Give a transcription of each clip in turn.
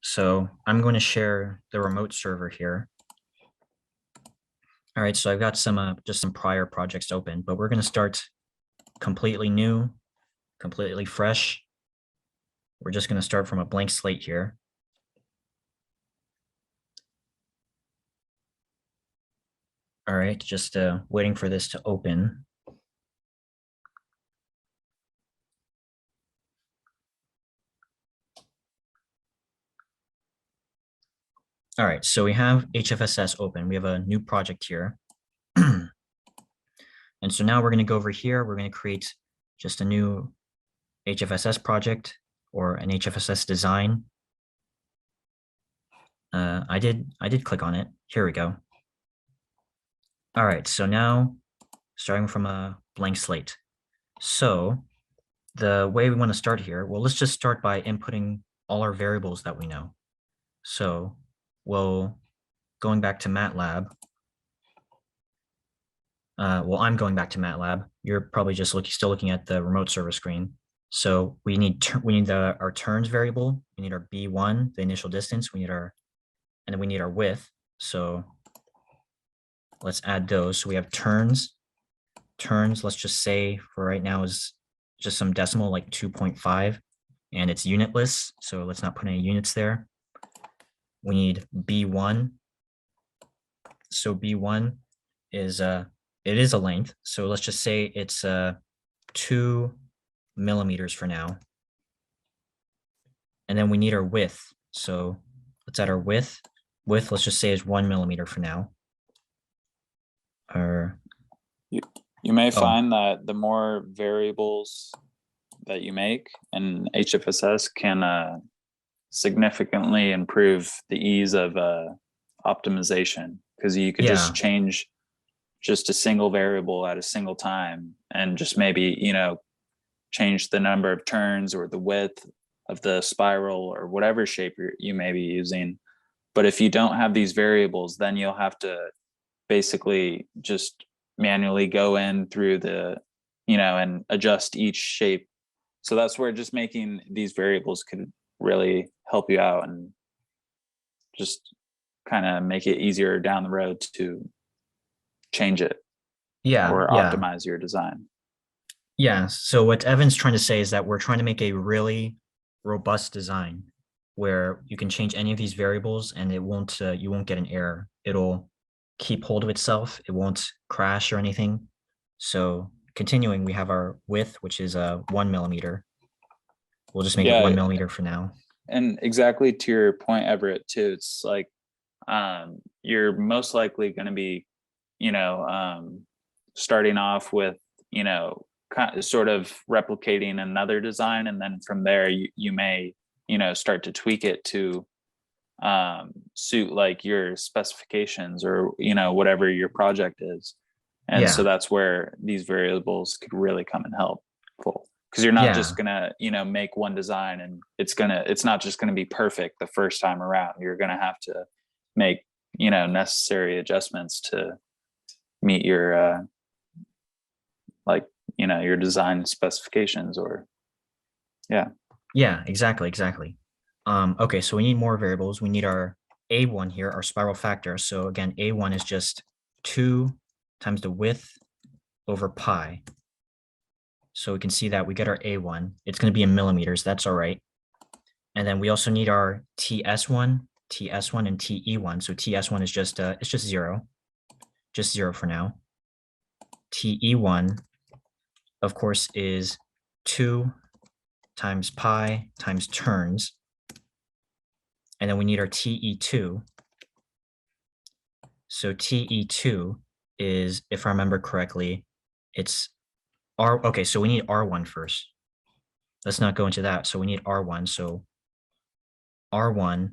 So I'm going to share the remote server here. All right, so I've got some just some prior projects open, but we're going to start completely new, completely fresh. We're just going to start from a blank slate here. All right, just waiting for this to open. All right, so we have HFSS open. We have a new project here. And so now we're going to go over here. We're going to create just a new HFSS project or an HFSS design. I did click on it. Here we go. All right, so now starting from a blank slate. So the way we want to start here, well, let's just start by inputting all our variables that we know. So going back to Matlab. Well, I'm going back to Matlab. You're probably just still looking at the remote server screen. So we need our turns variable. We need our B1, the initial distance. And then we need our width. So let's add those. So we have turns. Turns, let's just say for right now is just some decimal like 2.5, and it's unitless. So let's not put any units there. We need B1. So B1 is it is a length. So let's just say it's 2 millimeters for now. And then we need our width. So let's add our width. Width, let's just say is 1 millimeter for now. Or you may find that the more variables that you make in HFSS can significantly improve the ease of optimization, because you could just change just a single variable at a single time and just maybe, change the number of turns or the width of the spiral or whatever shape you may be using. But if you don't have these variables, then you'll have to basically just manually go in through the, and adjust each shape. So that's where just making these variables could really help you out and just kind of make it easier down the road to change it or optimize your design. Yeah, so what Evan's trying to say is that we're trying to make a really robust design where you can change any of these variables and it won't you won't get an error. It'll keep hold of itself. It won't crash or anything. So continuing, we have our width, which is 1 millimeter. We'll just make it 1 millimeter for now. And exactly to your point, Everett, too, it's like you're most likely going to be, starting off with, sort of replicating another design. And then from there, you may, start to tweak it to suit like your specifications or, whatever your project is. And so that's where these variables could really come and help. Because you're not just gonna, make one design and it's not just gonna be perfect the first time around. You're gonna have to make, necessary adjustments to meet your your design specifications or exactly. Okay, so we need more variables. We need our A1 here, our spiral factor. So again, A1 is just 2 times the width over pi. So we can see that we get our A1. It's going to be in millimeters. That's all right. And then we also need our TS1 and TE1. So TS1 is just it's just 0 for now. TE1, of course, is 2 times pi times turns. And then we need our TE2. So TE2 is, if I remember correctly, it's okay, so we need R1 first. Let's not go into that. So we need R1. So R1,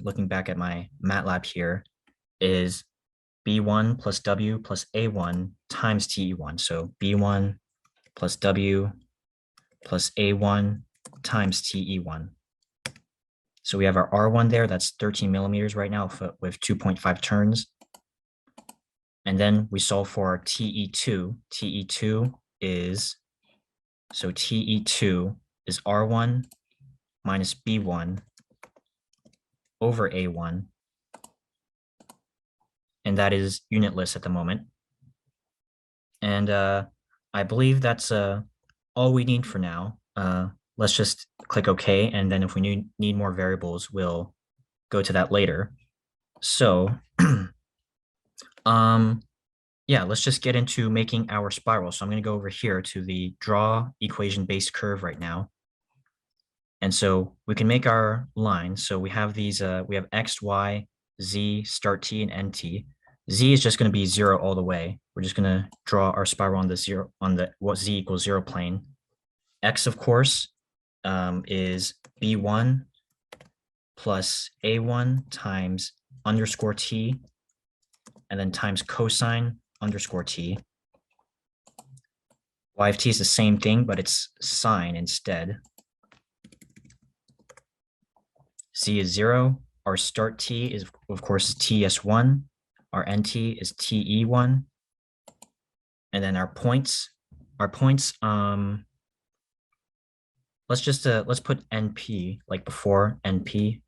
looking back at my MATLAB here, is B1 plus W plus A1 times TE1. So B1 plus W plus A1 times TE1. So we have our R1 there. That's 13 millimeters right now with 2.5 turns. And then we solve for our TE2. TE2 is is R1 minus B1 over A1. And that is unitless at the moment. And I believe that's all we need for now. Let's just click OK. And then if we need more variables, we'll go to that later. So yeah, let's just get into making our spiral. So I'm going to go over here to the draw equation-based curve right now. And so we can make our lines. So we have these, we have X, Y, Z, start T, and end T. Z is just going to be 0 all the way. We're just going to draw our spiral on the zero, on the what Z equals 0 plane. X, of course, is B1 plus A1 times underscore T, and then times cosine underscore T. Y of T is the same thing, but it's sine instead. Z is 0. Our start T is, of course, TS1. Our NT is TE1. And then our points, let's put NP like before NP,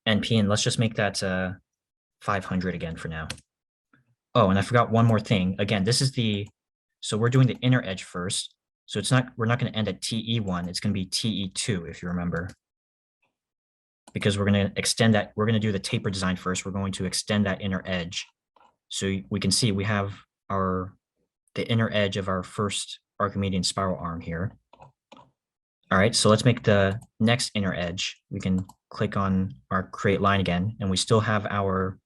and let's just make that 500 again for now. Oh, and I forgot one more thing. Again, this is so we're doing the inner edge first. So we're not going to end at TE1. It's going to be TE2, if you remember. Because we're going to extend that, we're going to do the taper design first. We're going to extend that inner edge. So we can see we have the inner edge of our first Archimedean spiral arm here. All right, so let's make the next inner edge. We can click on our create line again, and we still have our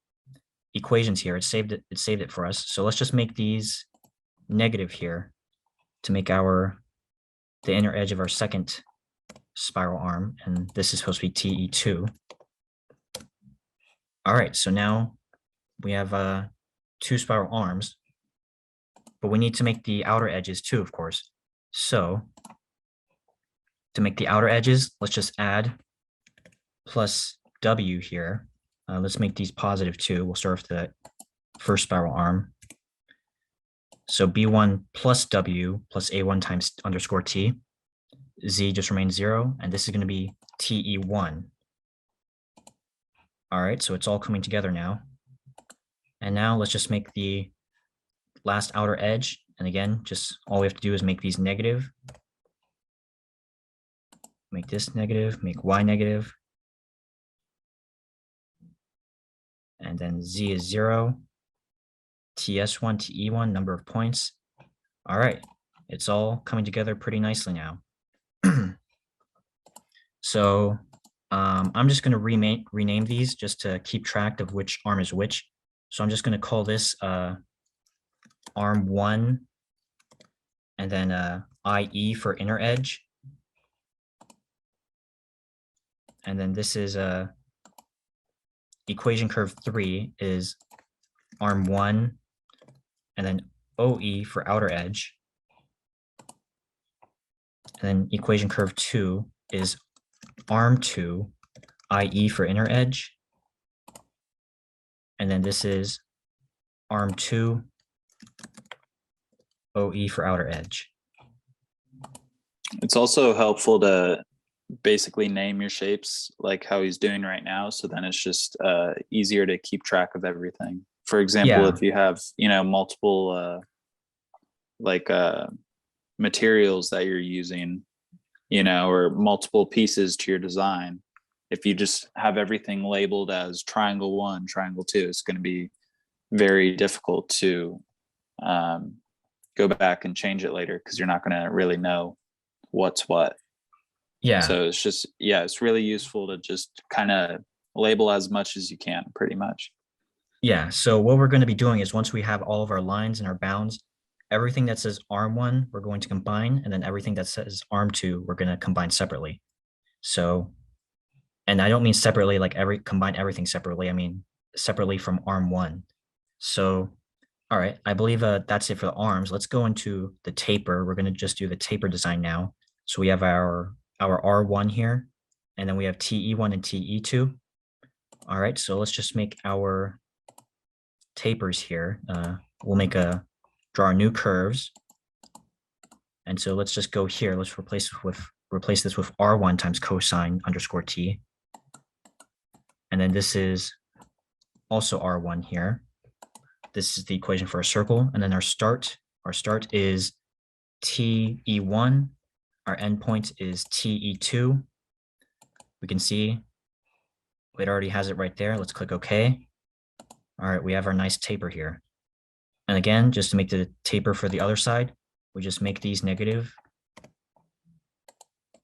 equations here. It saved it for us. So let's just make these negative here to make the inner edge of our second spiral arm, and this is supposed to be TE2. All right, so now we have 2 spiral arms, but we need to make the outer edges too, of course. So to make the outer edges, let's just add plus W here. Let's make these positive too. We'll start with the first spiral arm. So B1 plus W plus A1 times underscore T. Z just remains 0, and this is going to be TE1. All right, so it's all coming together now. And now let's just make the last outer edge. And again, just all we have to do is make these negative. Make this negative, make Y negative. And then Z is 0. TS1, TE1, number of points. All right, it's all coming together pretty nicely now. So I'm just going to rename these just to keep track of which arm is which. So I'm just going to call this arm 1, and then IE for inner edge. And then this is equation curve 3 is arm 1, and then OE for outer edge. And then equation curve 2 is arm 2, IE for inner edge. And then this is arm 2, OE for outer edge. It's also helpful to basically name your shapes like how he's doing right now. So then it's just easier to keep track of everything. For example, if you have, multiple materials that you're using, or multiple pieces to your design, if you just have everything labeled as triangle 1, triangle 2, it's going to be very difficult to go back and change it later because you're not going to really know what's what. Yeah. So it's just, it's really useful to just kind of label as much as you can, pretty much. Yeah. So what we're going to be doing is once we have all of our lines and our bounds, everything that says arm 1, we're going to combine, and then everything that says arm 2, we're going to combine separately. So, and I don't mean separately, like combine everything separately. I mean separately from arm 1. So, all right, I believe that's it for the arms. Let's go into the taper. We're going to just do the taper design now. So we have our R1 here, and then we have TE1 and TE2. All right, so let's just make our tapers here. We'll draw our new curves. And so let's just go here. Let's replace it with replace this with R1 times cosine underscore t. And then this is also R1 here. This is the equation for a circle. And then our start is TE1. Our endpoint is TE2. We can see it already has it right there. Let's click OK. All right, we have our nice taper here. And again, just to make the taper for the other side, we just make these negative.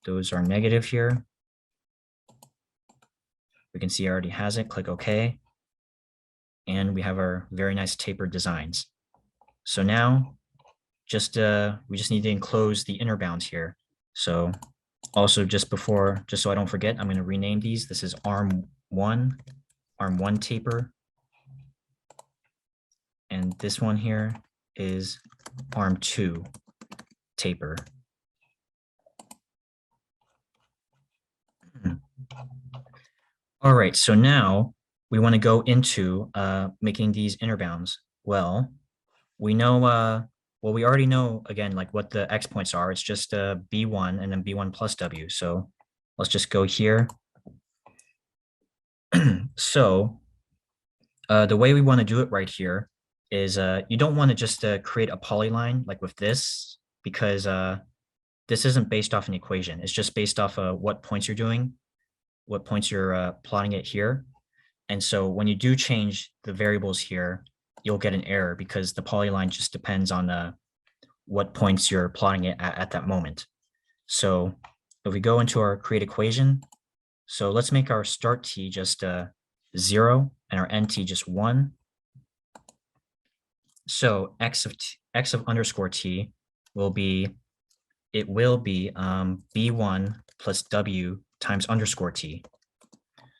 Those are negative here. We can see it already has it. Click OK. And we have our very nice tapered designs. So now we just need to enclose the inner bounds here. So also just so I don't forget, I'm going to rename these. This is arm one taper. And this one here is arm 2 taper. All right, so now we want to go into making these inner bounds. Well, we know, we already know, again, like what the X points are. It's just B1 and then B1 plus W. So let's just go here. So the way we want to do it right here is you don't want to just create a polyline like with this, because this isn't based off an equation. It's just based off what points you're doing, what points you're plotting it here. And so when you do change the variables here, you'll get an error because the polyline just depends on what points you're plotting it at that moment. So if we go into our create equation, so let's make our start t just 0 and our end t just 1. So x of underscore t will be, b1 plus w times underscore t.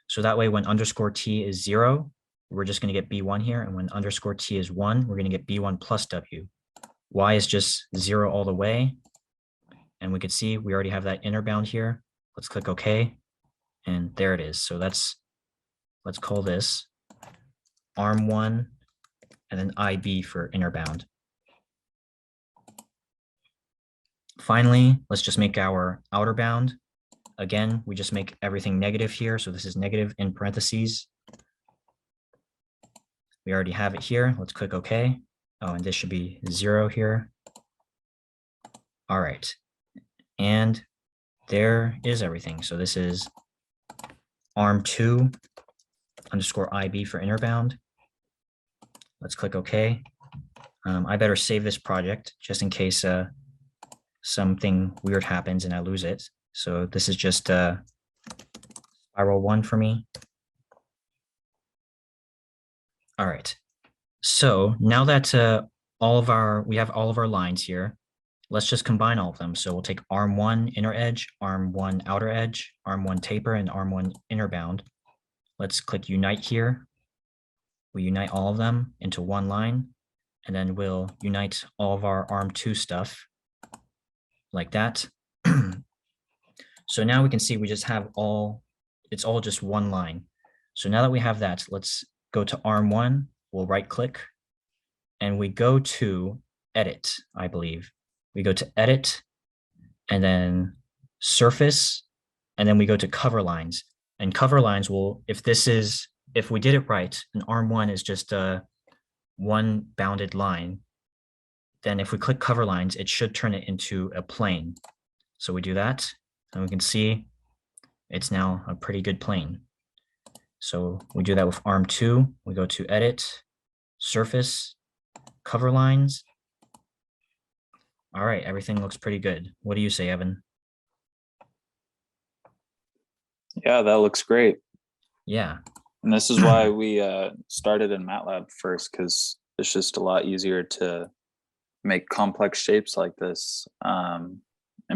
So that way when underscore t is 0, we're just going to get b1 here. And when underscore t is 1, we're going to get b1 plus w. Y is just 0 all the way. And we can see we already have that inner bound here. Let's click OK. And there it is. So let's call this arm1 and then IB for inner bound. Finally, let's just make our outer bound. Again, we just make everything negative here. So this is negative in parentheses. We already have it here. Let's click OK. Oh, and this should be 0 here. All right. And there is everything. So this is arm2 underscore IB for inner bound. Let's click OK. I better save this project just in case something weird happens and I lose it. So this is just spiral 1 for me. All right. So now that we have all of our lines here, let's just combine all of them. So we'll take arm1 inner edge, arm1 outer edge, arm1 taper, and arm1 inner bound. Let's click unite here. We unite all of them into one line, and then we'll unite all of our arm2 stuff like that. So now we can see we just have it's all just one line. So now that we have that, let's go to arm1, we'll right click, and we go to edit, I believe. We go to edit, and then surface, and then we go to cover lines. And cover lines will, if we did it right, and arm1 is just one bounded line, then if we click cover lines, it should turn it into a plane. So we do that, and we can see it's now a pretty good plane. So we do that with arm2. We go to edit, surface, cover lines. All right, everything looks pretty good. What do you say, Evan? Yeah, that looks great. Yeah. And this is why we started in Matlab first, because it's just a lot easier to make complex shapes like this, and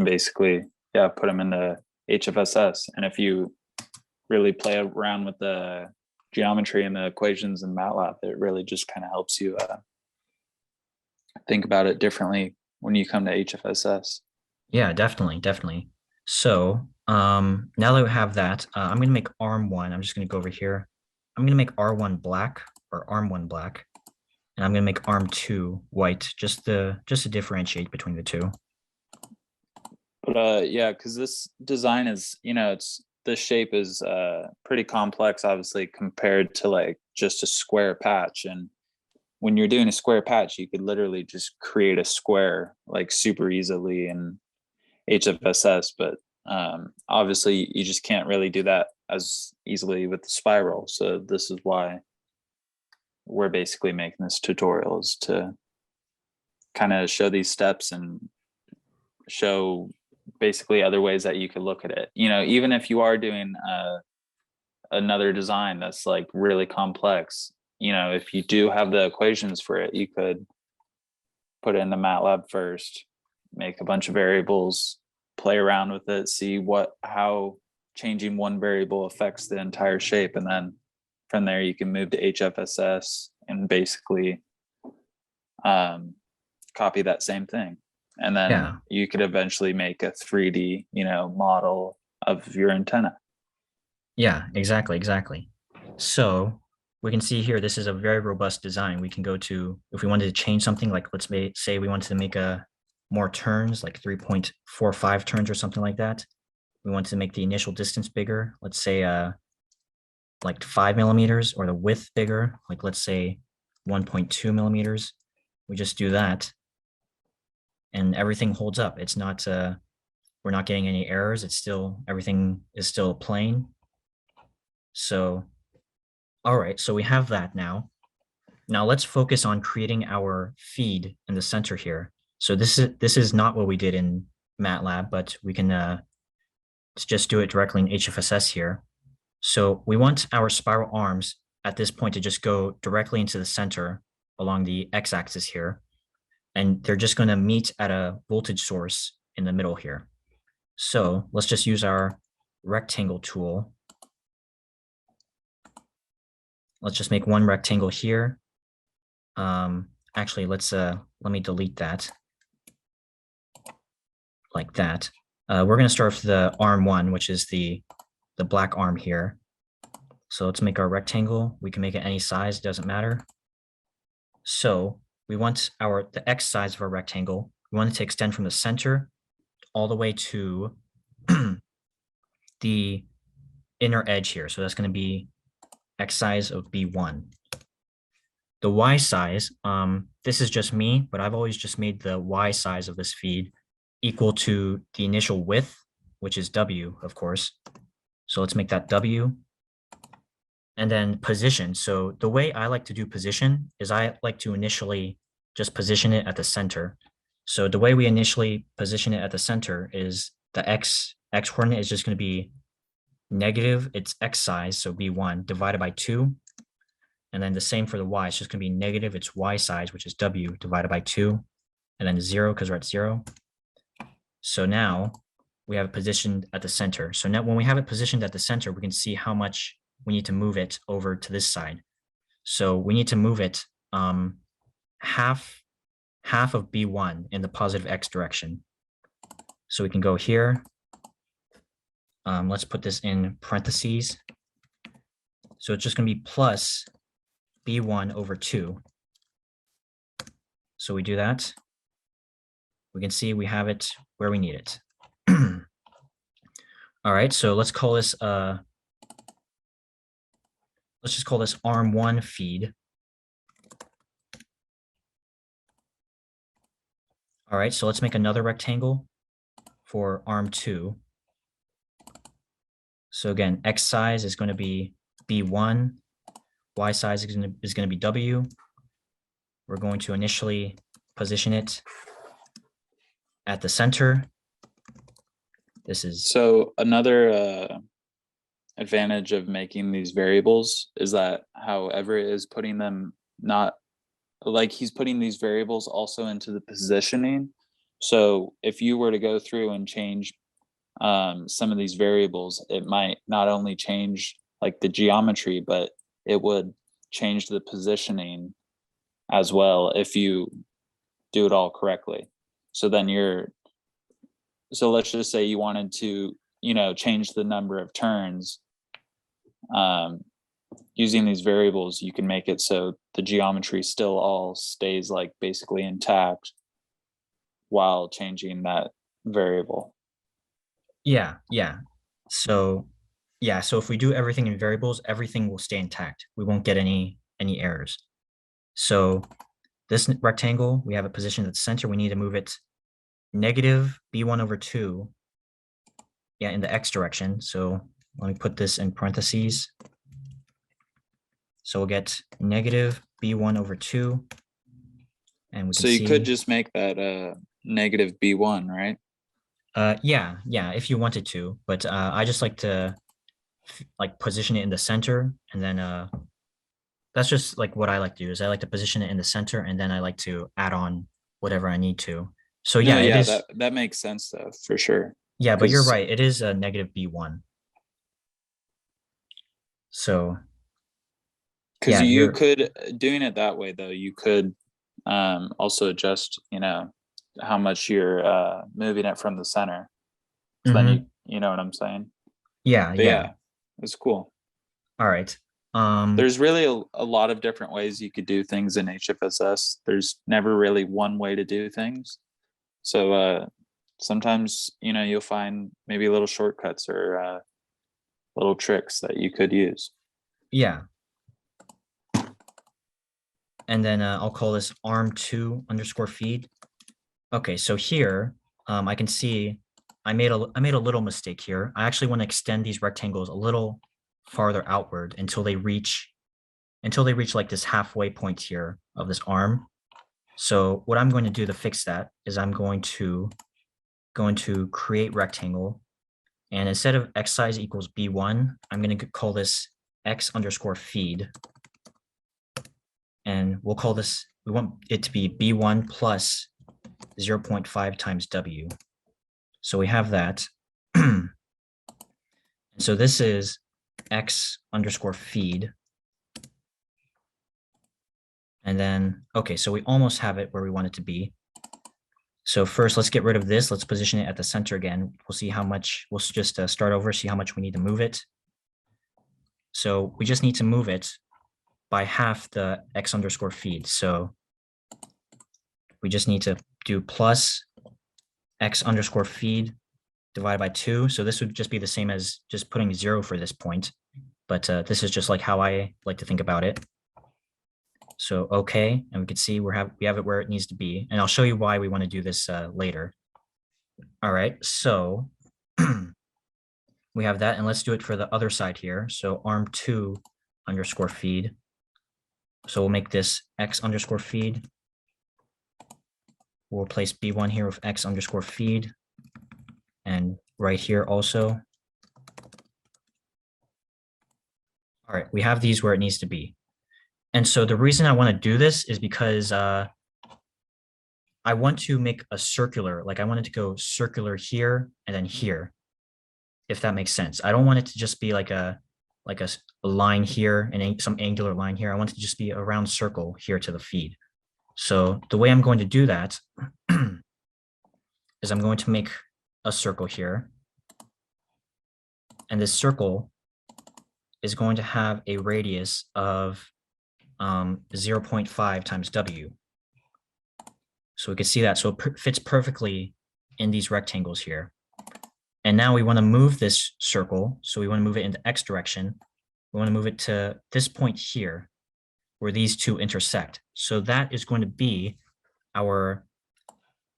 basically, yeah, put them into HFSS. And if you really play around with the geometry and the equations in Matlab, it really just kind of helps you think about it differently when you come to HFSS. Yeah, definitely. So now that we have that, I'm going to make arm1. I'm just going to go over here. I'm going to make R1 black, or arm1 black, and I'm going to make arm2 white, just to differentiate between the two. But yeah, because this design is, the shape is pretty complex, obviously, compared to like just a square patch. And when you're doing a square patch, you could literally just create a square like super easily in HFSS, but obviously you just can't really do that as easily with the spiral. So this is why we're basically making this tutorial, is to kind of show these steps and show basically other ways that you could look at it. Even if you are doing another design that's like really complex, if you do have the equations for it, you could put it in the Matlab first, make a bunch of variables, play around with it, see how changing one variable affects the entire shape. And then from there, you can move to HFSS and basically copy that same thing. And then Yeah. you could eventually make a 3D, model of your antenna. Yeah, exactly. So we can see here, this is a very robust design. We can go to, if we wanted to change something, like let's say we wanted to make more turns, like 3.45 turns or something like that. We want to make the initial distance bigger, let's say like 5 millimeters, or the width bigger, like let's say 1.2 millimeters. We just do that and everything holds up. It's not, we're not getting any errors. Everything is still plain. So, all right, so we have that now. Now let's focus on creating our feed in the center here. So this is not what we did in MATLAB, but we can just do it directly in HFSS here. So we want our spiral arms at this point to just go directly into the center along the x-axis here. And they're just going to meet at a voltage source in the middle here. So let's just use our rectangle tool. Let's just make one rectangle here. Actually, let me delete that like that. We're going to start with the arm one, which is the black arm here. So let's make our rectangle. We can make it any size, doesn't matter. So we want the x size of our rectangle. We want it to extend from the center all the way to the inner edge here. So that's going to be x size of B1. The y size, this is just me, but I've always just made the y size of this feed equal to the initial width, which is W, of course. So let's make that W. And then position. So the way I like to do position is I like to initially just position it at the center. So the way we initially position it at the center is the x coordinate is just going to be negative its x size, so B1, divided by 2. And then the same for the y, it's just going to be negative its y size, which is W, divided by 2. And then 0, because we're at 0. So now we have it positioned at the center. So now when we have it positioned at the center, we can see how much we need to move it over to this side. So we need to move it half of B1 in the positive x direction. So we can go here. Let's put this in parentheses. So it's just going to be plus B1 over 2. So we do that. We can see we have it where we need it. All right, so let's call this let's just call this arm1 feed. All right, so let's make another rectangle for arm2. So again, x size is going to be B1, y size is going to be W. We're going to initially position it at the center. This is so another advantage of making these variables is that however it is putting them, not like he's putting these variables also into the positioning. So if you were to go through and change some of these variables, it might not only change like the geometry, but it would change the positioning as well if you do it all correctly. So then so let's just say you wanted to, change the number of turns. Using these variables, you can make it so the geometry still all stays like basically intact while changing that variable. Yeah, yeah. So yeah, so if we do everything in variables, everything will stay intact. We won't get any errors. So this rectangle, we have it positioned at the center. We need to move it negative b1 over 2, yeah, in the x direction. So let me put this in parentheses. So we'll get negative b1 over 2, and we can So you could see, just make that negative b1, right? yeah, yeah, if you wanted to, but I just like to like position it in the center, and then that's just like what I like to do is I like to position it in the center, and then I like to add on whatever I need to. So No, yeah, it yeah, is. that makes sense though, for sure. Yeah, but you're Because right. It is a negative b1. So because yeah, you you're. could doing it that way though, you could also adjust, how much you're moving it from the center. So then Mhm. you know what I'm saying? Yeah, But yeah. yeah, it's cool. All right. There's really a lot of different ways you could do things in HFSS. There's never really one way to do things. So sometimes, you'll find maybe little shortcuts or little tricks that you could use. Yeah, and then I'll call this arm2 underscore feed. Okay, so here I can see I made a little mistake here. I actually want to extend these rectangles a little farther outward until they reach like this halfway point here of this arm. So what I'm going to do to fix that is I'm going to create rectangle, and instead of x size equals b1, I'm going to call this x underscore feed, and we want it to be b1 plus 0.5 times w. So we have that. So this is x underscore feed. And then, okay, so we almost have it where we want it to be. So first, let's get rid of this. Let's position it at the center again. We'll see how much, we'll just start over, see how much we need to move it. So we just need to move it by half the x underscore feed. So we just need to do plus x underscore feed divided by 2. So this would just be the same as just putting 0 for this point. But this is just like how I like to think about it. So okay, and we can see we have it where it needs to be. And I'll show you why we want to do this later. All right, so we have that, and let's do it for the other side here. So arm2 underscore feed. So we'll make this x underscore feed. We'll replace b1 here with x underscore feed, and right here also. All right, we have these where it needs to be. And so the reason I want to do this is because I want to make a circular, like I want it to go circular here and then here, if that makes sense. I don't want it to just be like a line here and some angular line here. I want it to just be a round circle here to the feed. So the way I'm going to do that is I'm going to make a circle here. And this circle is going to have a radius of 0.5 times W. So we can see that. So it fits perfectly in these rectangles here. And now we want to move this circle. So we want to move it in the X direction. We want to move it to this point here where these two intersect. So that is going to be our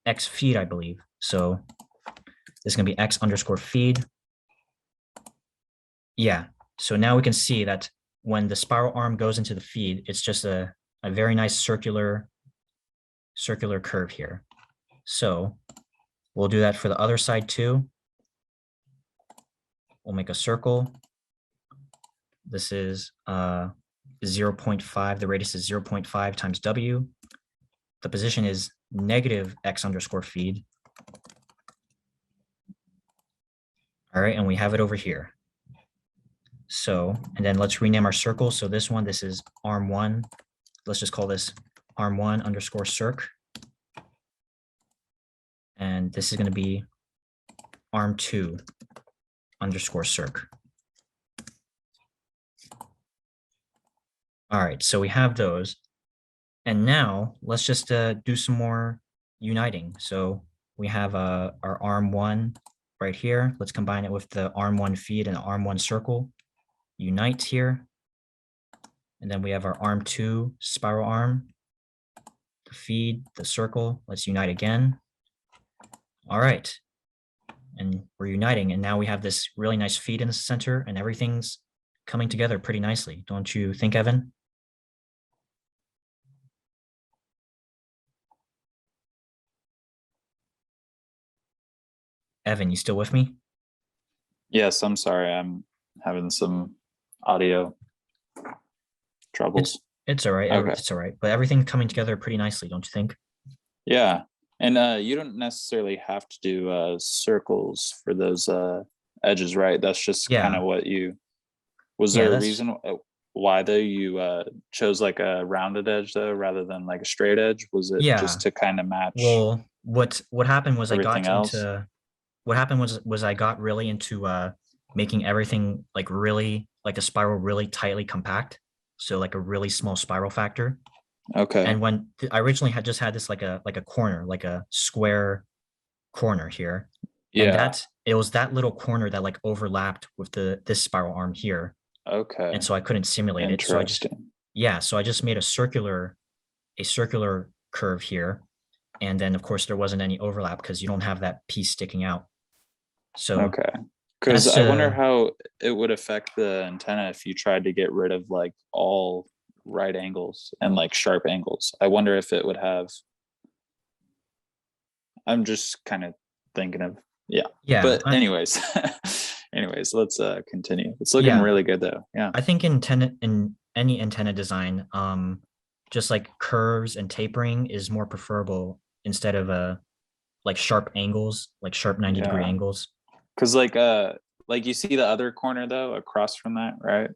X feed, I believe. So this is going to be X underscore feed. Yeah. So now we can see that when the spiral arm goes into the feed, it's just a very nice circular curve here. So we'll do that for the other side too. We'll make a circle. This is 0.5. The radius is 0.5 times W. The position is negative X underscore feed. All right, and we have it over here. So, and then let's rename our circle. So this is arm1. Let's just call this arm1 underscore circ. And this is going to be arm2 underscore circ. All right, so we have those. And now let's just do some more uniting. So we have our arm1 right here. Let's combine it with the arm1 feed and arm1 circle. Unite here. And then we have our arm2 spiral arm, the feed, the circle. Let's unite again. All right. And we're uniting. And now we have this really nice feed in the center and everything's coming together pretty nicely. Don't you think, Evan? Evan, you still with me? Yes, I'm sorry. I'm having some audio troubles. It's all right. Okay. It's all right. But everything's coming together pretty nicely, don't you think? Yeah. And you don't necessarily have to do circles for those edges, right? That's just kind Yeah. of what you, was Yeah, there a that's reason why though you chose like a rounded edge though rather than like a straight edge? Was it yeah. just to kind of match Well, what happened was everything else? what happened was I got really into making everything like really like a spiral really tightly compact. So like a really small spiral factor. Okay. And when I originally had just had this like a corner, like a square corner here. And Yeah. it was that little corner that like overlapped with this spiral arm here. Okay. And so I couldn't simulate it. So Interesting. so I just made a circular curve here. And then of course there wasn't any overlap because you don't have that piece sticking out. So Okay. Because that's I wonder how it would affect the antenna if you tried to get rid of like all right angles and like sharp angles. I wonder if it would have. I'm just kind of thinking of yeah. yeah, But anyways, anyways, let's continue. It's looking yeah. really good though. Yeah. I think in any antenna design, just like curves and tapering is more preferable instead of like sharp angles, like sharp 90-degree Yeah. angles. Because like you see the other corner though across from that, right?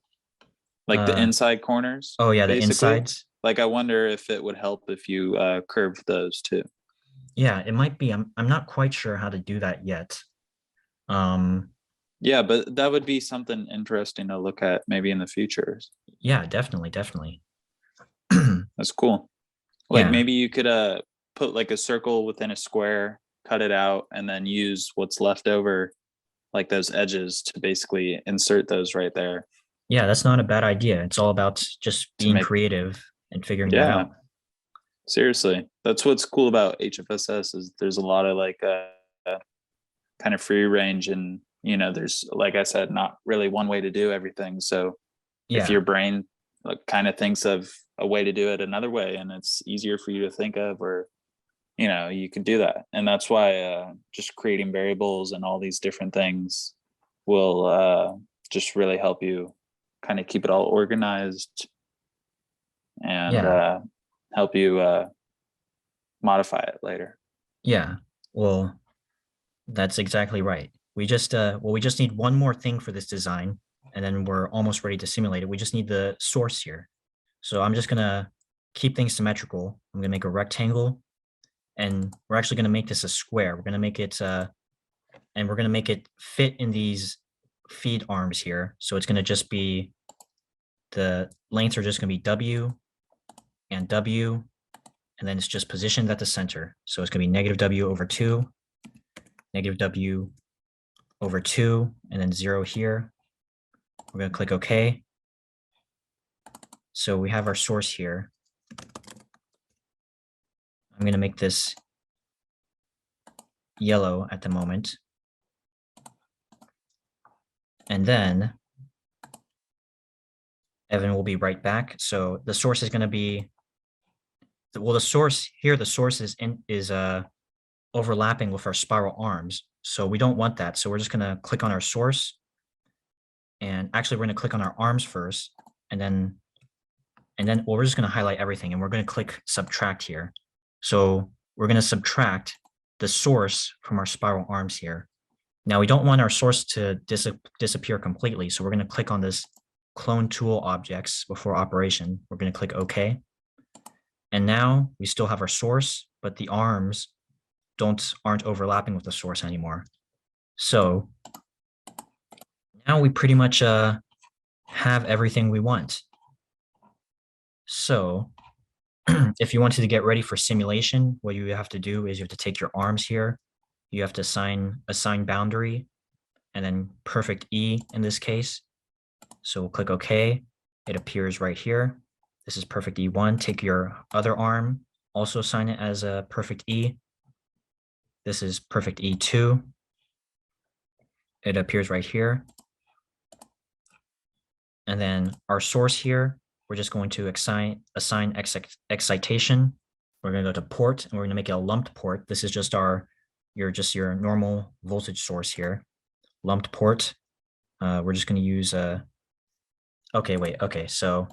Like the Uh, inside corners, oh yeah, the basically. insides. Like I wonder if it would help if you curved those too. Yeah, it might be. I'm not quite sure how to do that yet. Um, Yeah, but that would be something interesting to look at maybe in the future. yeah, definitely, definitely. That's cool. Like Yeah, maybe you could put like a circle within a square, cut it out, and then use what's left over, like those edges, to basically insert those right there yeah, that's not a bad idea. It's all about just to being make. creative and figuring that Yeah, out. seriously, that's what's cool about HFSS is there's a lot of like kind of free range, and there's, like I said, not really one way to do everything. So if Yeah, your brain like kind of thinks of a way to do it another way and it's easier for you to think of, or you can do that. And that's why just creating variables and all these different things will just really help you kind of keep it all organized and yeah, help you modify it later. yeah. Well, that's exactly right. We just need one more thing for this design, and then we're almost ready to simulate it. We just need the source here. So I'm just gonna keep things symmetrical. I'm gonna make a rectangle, and we're actually gonna make this a square. We're gonna make it and we're gonna make it fit in these feed arms here. So it's gonna just be the lengths are just gonna be W and W, and then it's just positioned at the center. So it's gonna be negative W over 2, negative W over 2, and then 0 here. We're going to click OK. So we have our source here. I'm going to make this yellow at the moment. And then Evan will be right back. So the source is going to be, well, the source is overlapping with our spiral arms. So we don't want that. So we're just going to click on our source. And actually, we're going to click on our arms first. And then well, we're just going to highlight everything. And we're going to click subtract here. So we're going to subtract the source from our spiral arms here. Now we don't want our source to disappear completely. So we're going to click on this clone tool objects before operation. We're going to click OK. And now we still have our source, but the arms aren't overlapping with the source anymore. So now we pretty much have everything we want. So if you wanted to get ready for simulation, what you have to do is you have to take your arms here you have to assign boundary and then perfect E in this case. So we'll click OK. It appears right here. This is perfect E1. Take your other arm, also assign it as a perfect E. This is perfect E2. It appears right here. And then our source here, we're just going to assign excitation. We're going to go to port and we're going to make it a lumped port. This is just your normal voltage source here. Lumped port. We're just going to use okay. So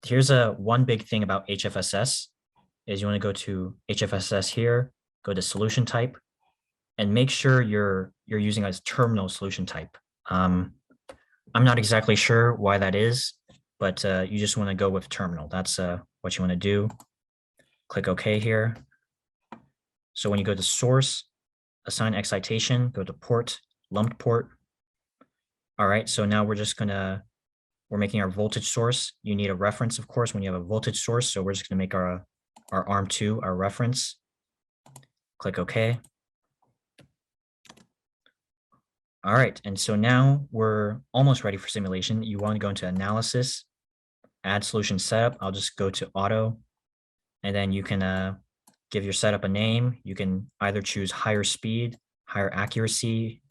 here's one big thing about HFSS is you want to go to HFSS here, go to solution type, and make sure you're using as terminal solution type. I'm not exactly sure why that is, but you just want to go with terminal. That's what you want to do. Click OK here. So when you go to source, assign excitation, go to port, lumped port. All right, so now we're making our voltage source. You need a reference, of course, when you have a voltage source. So we're just going to make our ARM2 our reference. Click OK. All right, and so now we're almost ready for simulation. You want to go into analysis, add solution setup. I'll just go to auto, and then you can give your setup a name. You can either choose higher speed, higher accuracy,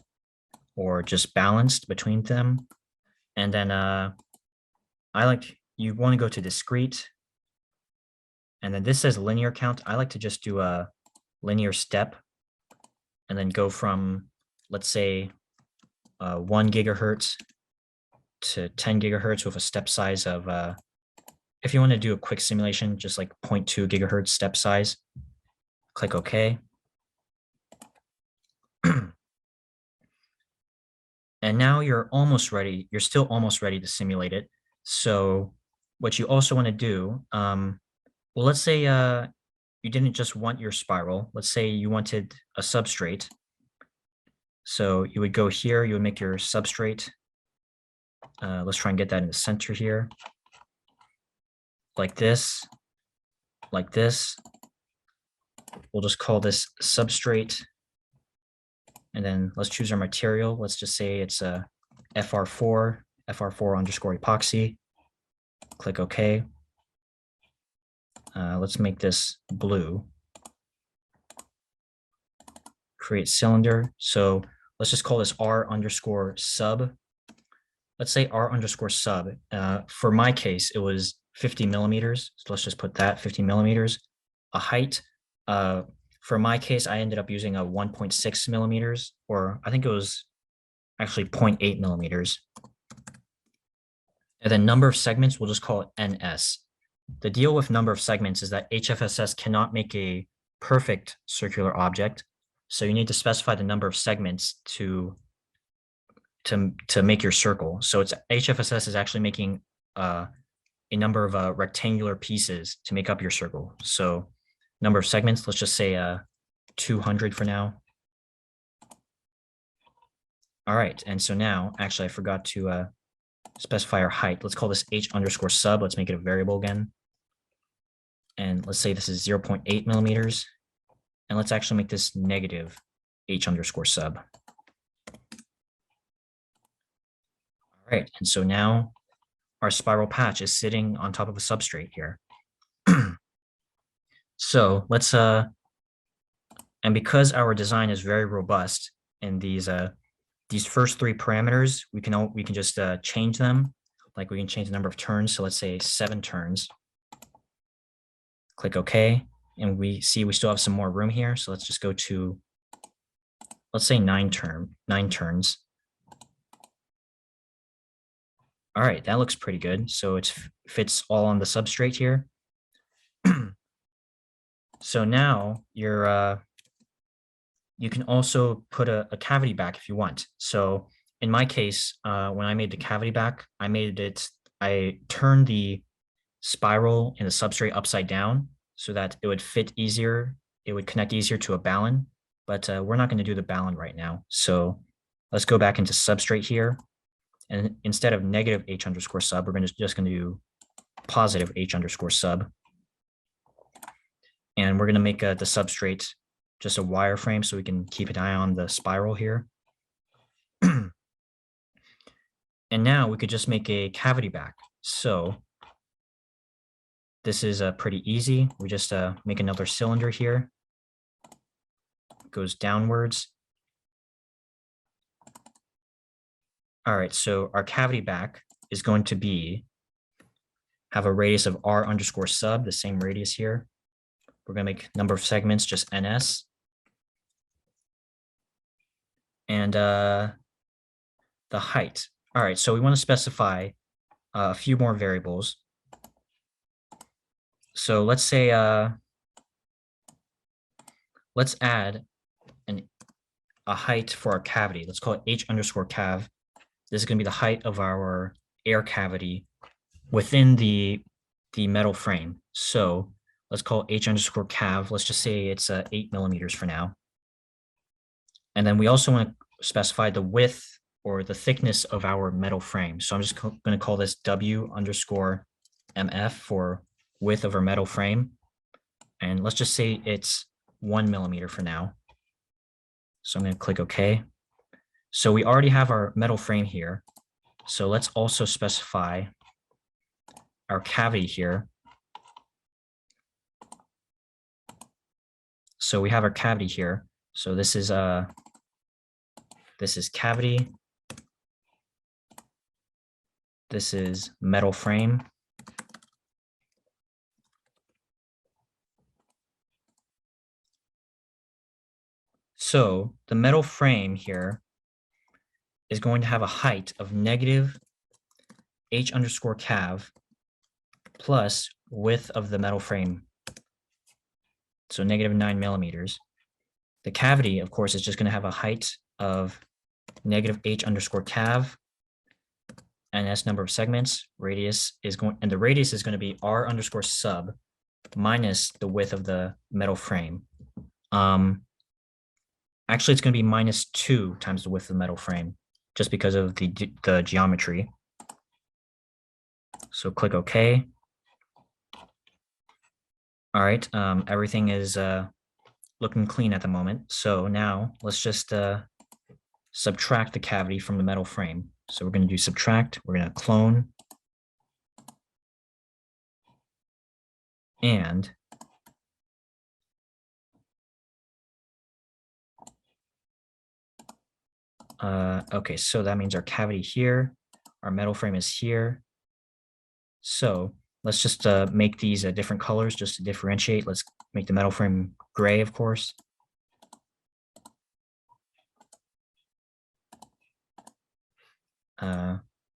or just balanced between them. And then you want to go to discrete. And then this says linear count. I like to just do a linear step and then go from, let's say, 1 gigahertz to 10 gigahertz with a step size of, if you want to do a quick simulation, just like 0.2 gigahertz step size, click OK. And now you're almost ready. You're still almost ready to simulate it. So what you also want to do, well, let's say you didn't just want your spiral. Let's say you wanted a substrate. So you would go here, you would make your substrate. Let's try and get that in the center here. Like this, like this. We'll just call this substrate. And then let's choose our material. Let's just say it's a FR4 underscore epoxy. Click OK. Let's make this blue. Create cylinder. So let's just call this R underscore sub. Let's say R underscore sub. For my case, it was 50 millimeters. So let's just put that 50 millimeters. A height. For my case, I ended up using a 1.6 millimeters, or I think it was actually 0.8 millimeters. And then number of segments, we'll just call it NS. The deal with number of segments is that HFSS cannot make a perfect circular object. So you need to specify the number of segments to make your circle. So it's HFSS is actually making a number of rectangular pieces to make up your circle. So number of segments, let's just say 200 for now. All right, and so now, actually, I forgot to specify our height. Let's call this H underscore sub. Let's make it a variable again. And let's say this is 0.8 millimeters. And let's actually make this negative H underscore sub. All right, and so now our spiral patch is sitting on top of a substrate here. So let's, and because our design is very robust in these first 3 parameters, we can just change them. Like we can change the number of turns. So let's say 7 turns. Click OK. And we see we still have some more room here. So let's just go to, let's say 9 turns. All right, that looks pretty good. So it fits all on the substrate here. So now you can also put a cavity back if you want. So in my case, when I made the cavity back, I turned the spiral and the substrate upside down so that it would fit easier. It would connect easier to a balun, but we're not going to do the balun right now. So let's go back into substrate here. And instead of negative H underscore sub, we're just going to do positive H underscore sub. And we're going to make the substrate just a wireframe so we can keep an eye on the spiral here. And now we could just make a cavity back. So this is pretty easy. We just make another cylinder here. It goes downwards. All right, so our cavity back is going to have a radius of r underscore sub, the same radius here. We're going to make number of segments just ns. And the height. All right, so we want to specify a few more variables. So let's say, let's add a height for our cavity. Let's call it h underscore cav. This is going to be the height of our air cavity within the metal frame. So let's call it h underscore cav. Let's just say it's 8 millimeters for now. And then we also want to specify the width or the thickness of our metal frame. So I'm just going to call this w underscore mf for width of our metal frame. And let's just say it's 1 millimeter for now. So I'm going to click OK. So we already have our metal frame here. So let's also specify our cavity here. So we have our cavity here. So this is cavity. This is metal frame. So the metal frame here is going to have a height of negative h underscore cav plus width of the metal frame. So negative 9 millimeters. The cavity, of course, is just going to have a height of negative h underscore cav and s number of segments. Radius is going, and the radius is going to be r underscore sub minus the width of the metal frame. Actually, it's going to be minus 2 times the width of the metal frame, just because of the geometry. So click OK. All right, everything is looking clean at the moment. So now let's just subtract the cavity from the metal frame. So we're going to do subtract. We're going to clone. And okay, so that means our cavity here, our metal frame is here. So let's just make these different colors just to differentiate. Let's make the metal frame gray, of course.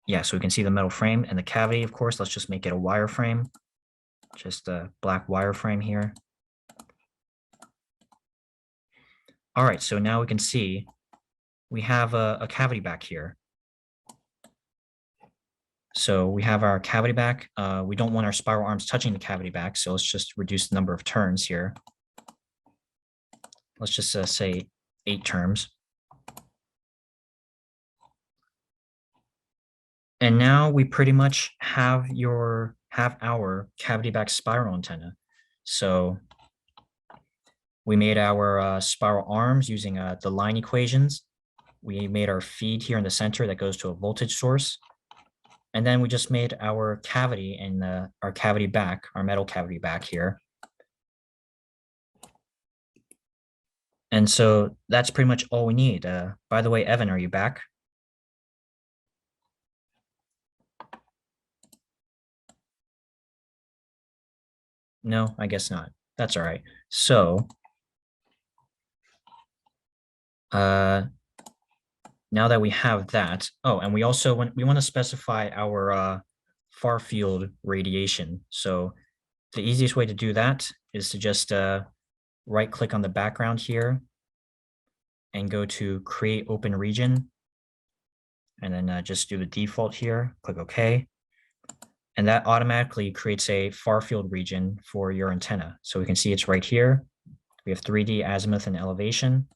Yeah, so we can see the metal frame and the cavity, of course. Let's just make it a wireframe, just a black wireframe here. All right, so now we can see we have a cavity back here. So we have our cavity back. We don't want our spiral arms touching the cavity back, so let's just reduce the number of turns here. Let's just say 8 turns. And now we pretty much have our cavity back spiral antenna. So we made our spiral arms using the line equations. We made our feed here in the center that goes to a voltage source. And then we just made our cavity and our cavity back, our metal cavity back here. And so that's pretty much all we need. By the way, Evan, are you back? No, I guess not. That's all right. So now that we have that, oh, and we also want to specify our far field radiation. So the easiest way to do that is to just right click on the background here and go to create open region. And then just do the default here, click OK. And that automatically creates a far field region for your antenna. So we can see it's right here. We have 3D azimuth and elevation.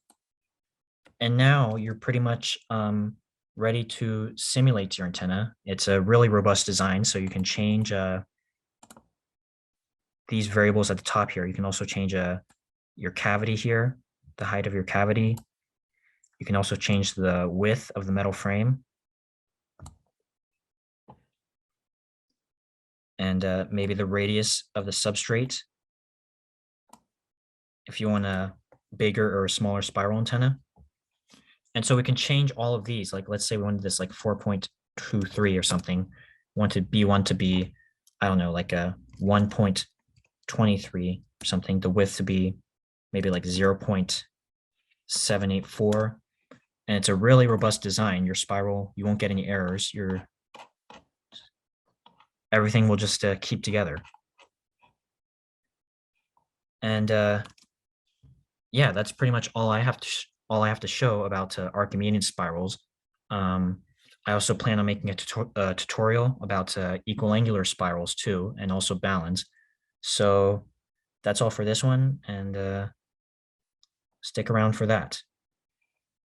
And now you're pretty much ready to simulate your antenna. It's a really robust design, so you can change these variables at the top here. You can also change your cavity here. the height of your cavity. You can also change the width of the metal frame. And maybe the radius of the substrate. If you want a bigger or a smaller spiral antenna. And so we can change all of these. Like, let's say we wanted this like 4.23 or something. Wanted B1 to be, I don't know, like a 1.23 or something. The width to be maybe like 0.784. And it's a really robust design. Your spiral, you won't get any errors. Everything will just keep together. And yeah, that's pretty much all I have to show about Archimedean spirals. I also plan on making a tutorial about equiangular spirals too, and also balance. So that's all for this one, and stick around for that.